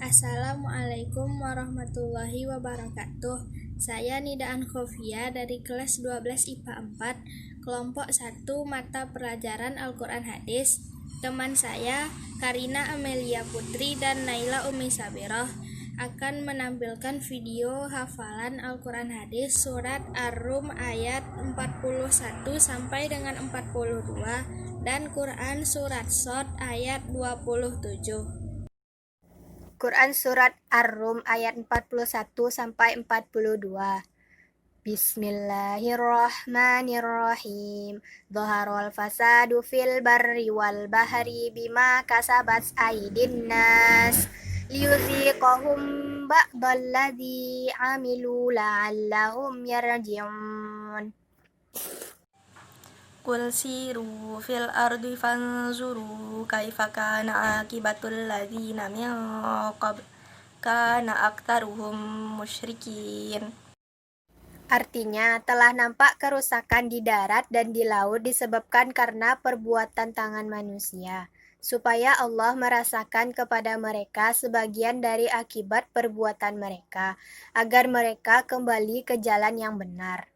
Assalamualaikum warahmatullahi wabarakatuh. Saya Nida Ankhofia dari kelas 12 IPA 4, kelompok 1 mata pelajaran Al-Quran Hadis. Teman saya, Karina Amelia Putri dan Naila Umi Sabiroh, akan menampilkan video hafalan Al-Quran Hadis surat Ar-Rum ayat 41 sampai dengan 42 dan Quran surat Shad ayat 27. Quran Surat Ar-Rum ayat 41 sampai 42. Bismillahirrahmanirrahim. Dhaharul fasadu fil barri wal bahri bima kasabat aydin nas liyuziqahum ba'dalladzi amilu la'allahum yarji'un. Qul siru fil ardi fanzuru kaifa kana akibatul ladzina min qabl kana aktsaruhum musyrikin. Artinya, telah nampak kerusakan di darat dan di laut disebabkan karena perbuatan tangan manusia, supaya Allah merasakan kepada mereka sebagian dari akibat perbuatan mereka, agar mereka kembali ke jalan yang benar.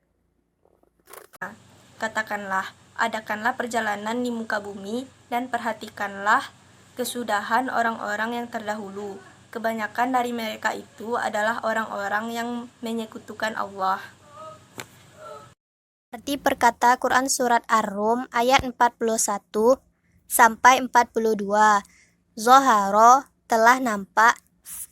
Katakanlah, adakanlah perjalanan di muka bumi dan perhatikanlah kesudahan orang-orang yang terdahulu. Kebanyakan dari mereka itu adalah orang-orang yang menyekutukan Allah. Arti perkata Quran Surat Ar-Rum ayat 41 sampai 42. Zoharo telah nampak,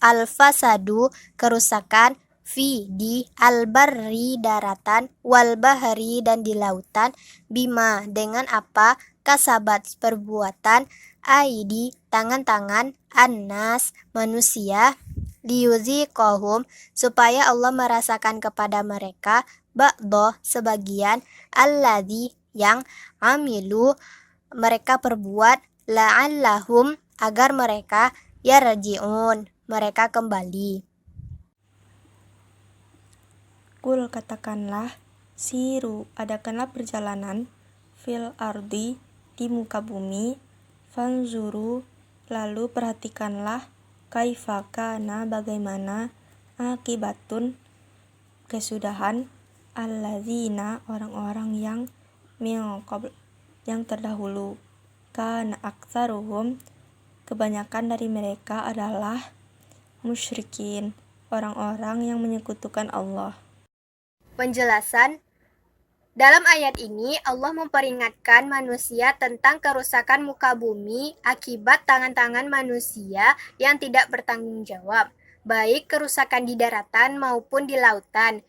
al-fasadu kerusakan, fi di al-barri daratan, wal bahari dan di lautan, bima dengan apa, kasabat perbuatan, aidi tangan-tangan, annas manusia, liyuziqahum supaya Allah merasakan kepada mereka, ba'doh sebagian, alladzi yang, amilu mereka perbuat, la'allahum agar mereka, yarji'un mereka kembali. Qul katakanlah, siru adakanlah perjalanan, fil ardi di muka bumi, fanzuru lalu perhatikanlah, kaifa kana bagaimana, akibatun kesudahan, alladzina orang-orang yang min qabl yang terdahulu, kana aktsaruhum kebanyakan dari mereka adalah musyrikin, orang-orang yang menyekutukan Allah. Penjelasan. Dalam ayat ini, Allah memperingatkan manusia tentang kerusakan muka bumi akibat tangan-tangan manusia yang tidak bertanggung jawab, baik kerusakan di daratan maupun di lautan.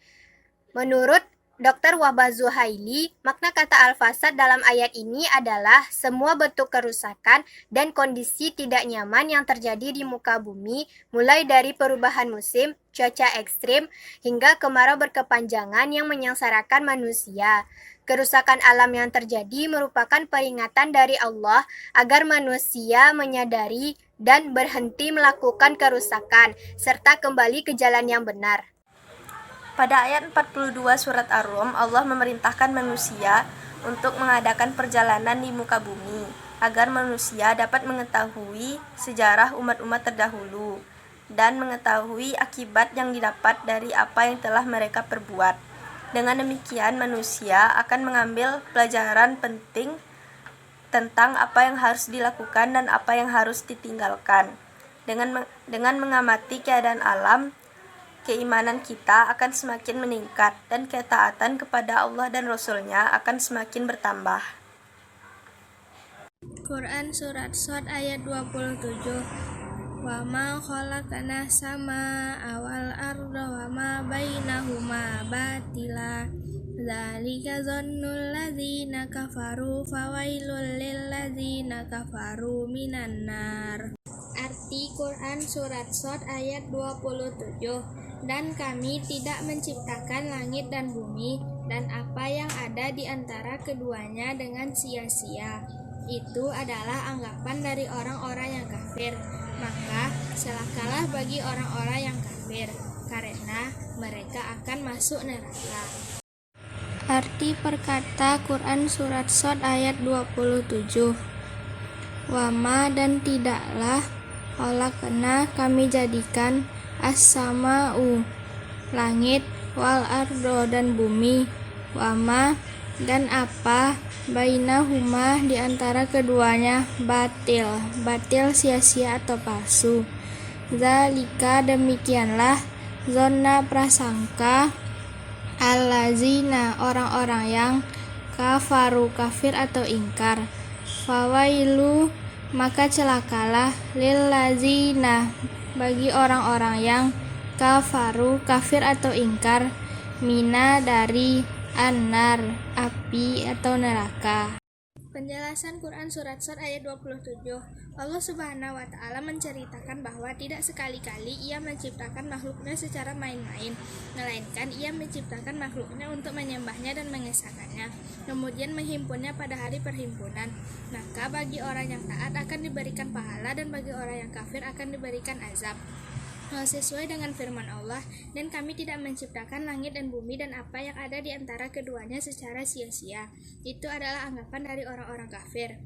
Menurut Dr. Wahbah Zuhaili, makna kata al-fasad dalam ayat ini adalah semua bentuk kerusakan dan kondisi tidak nyaman yang terjadi di muka bumi, mulai dari perubahan musim, cuaca ekstrim, hingga kemarau berkepanjangan yang menyengsarakan manusia. Kerusakan alam yang terjadi merupakan peringatan dari Allah agar manusia menyadari dan berhenti melakukan kerusakan, serta kembali ke jalan yang benar. Pada ayat 42 surat Ar-Rum, Allah memerintahkan manusia untuk mengadakan perjalanan di muka bumi, agar manusia dapat mengetahui sejarah umat-umat terdahulu, dan mengetahui akibat yang didapat dari apa yang telah mereka perbuat. Dengan demikian, manusia akan mengambil pelajaran penting tentang apa yang harus dilakukan dan apa yang harus ditinggalkan. Dengan mengamati keadaan alam, keimanan kita akan semakin meningkat dan ketaatan kepada Allah dan Rasul-Nya akan semakin bertambah. Quran surat Shad ayat 27. Wa ma khalaqna samaa wal arda wa ma bainahuma batila dzalika dzannul ladzina kafaru fawailul lil ladzina kafaru minan nar. Arti Quran surat Shad ayat 27. Dan kami tidak menciptakan langit dan bumi dan apa yang ada di antara keduanya dengan sia-sia. Itu adalah anggapan dari orang-orang yang kafir. Maka celakalah bagi orang-orang yang kafir, karena mereka akan masuk neraka. Arti perkata Quran surat Shad ayat 27. Wama dan tidaklah khalaqna kami jadikan as-sama'u langit wal ardo dan bumi wama dan apa bainahuma di antara keduanya batil sia-sia atau palsu. Zalika demikianlah zona prasangka allazina orang-orang yang kafaru kafir atau ingkar. Fawailu maka celakalah lillazina bagi orang-orang yang kafaru kafir atau ingkar mina dari annar api atau neraka. Penjelasan Quran Surat Shad ayat 27. Allah Subhanahu wa Ta'ala menceritakan bahwa tidak sekali-kali Ia menciptakan makhluknya secara main-main, melainkan Ia menciptakan makhluknya untuk menyembahnya dan mengesahkannya, kemudian menghimpunnya pada hari perhimpunan. Maka bagi orang yang taat akan diberikan pahala dan bagi orang yang kafir akan diberikan azab. Sesuai dengan firman Allah, dan kami tidak menciptakan langit dan bumi dan apa yang ada di antara keduanya secara sia-sia. Itu adalah anggapan dari orang-orang kafir,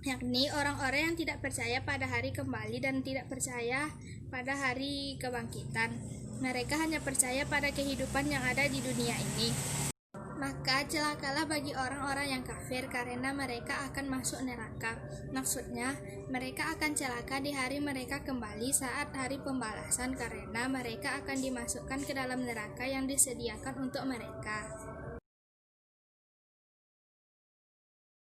yakni orang-orang yang tidak percaya pada hari kembali dan tidak percaya pada hari kebangkitan. Mereka hanya percaya pada kehidupan yang ada di dunia ini. Maka celakalah bagi orang-orang yang kafir karena mereka akan masuk neraka. Maksudnya, mereka akan celaka di hari mereka kembali saat hari pembalasan karena mereka akan dimasukkan ke dalam neraka yang disediakan untuk mereka.